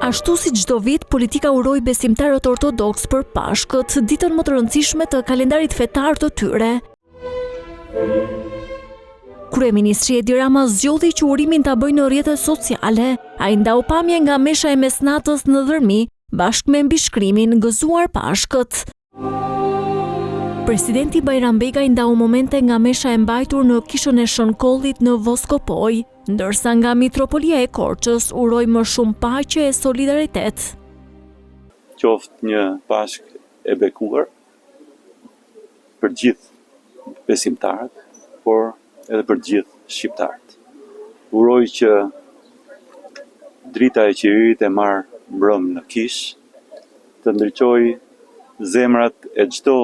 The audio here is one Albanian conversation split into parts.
Ashtu si çdo vit, politika uroi besimtarët ortodoks për Pashkët, ditën më të rëndësishme të kalendarit fetar të tyre. Kryeministri Edi Rama zgjodhi që urimin ta bëjë në rrjetet sociale. Ai ndau pamje nga mesha e mesnatës në Dhërmi, bashkë me mbishkrimin gëzuar Pashkët. Presidenti Bajram Begaj ndau momente nga mesha e mbajtur në kishën e Shënkollit në Voskopoj, ndërsa nga Mitropolia e Korçës uroi më shumë paqe e solidaritet. Qoftë një Pashkë e bekuar për gjithë besimtarët, por edhe për gjithë shqiptarët. Uroj që drita e qirit e marrë mbrëm në kishë të ndriçojë zemrat e çdo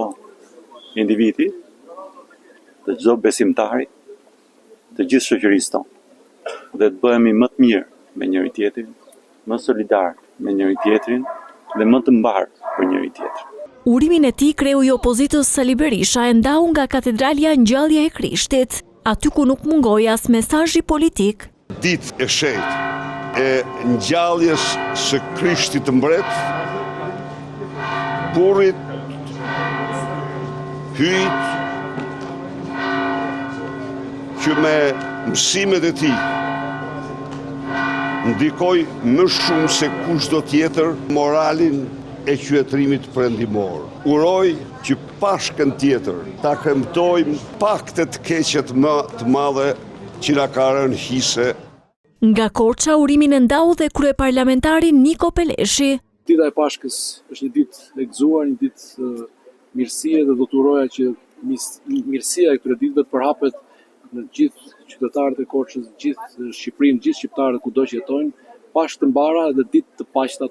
individi, të çdo besimtari, të gjithë shoqërisë tonë, dhe të bëhemi më të mirë me njëri tjetrin, më solidar me njëri tjetrin dhe më të mbarë për njëri tjetrin. Urimin e tij kreu i opozitës Sali Berisha e ndau nga Katedralja Ngjallja e Krishtit, aty ku nuk mungoi as mesazhi politik. Ditë e shenjtë e ngjalljes së Krishtit të mbret, burrit hyjt që me mësimet e tij ndikoi më shumë se kushdo tjetër moralin e qytetërimit perëndimor. Uroj që Pashkën tjetër ta kremtojmë pak të keqet më të madhe që na ka rënë hise. Nga Korça urimin e ndau dhe kryeparlamentari Niko Peleshi. Dita e Pashkës është një ditë e gëzuar, një ditë mirësie, dhe do të uroja që mirësia e këtyre ditëve të përhapet në gjithë qytetarët e Korçës, gjithë Shqipërinë, gjithë shqiptarët kudo që jetojnë, Pashkë të mbara dhe ditë të paqta.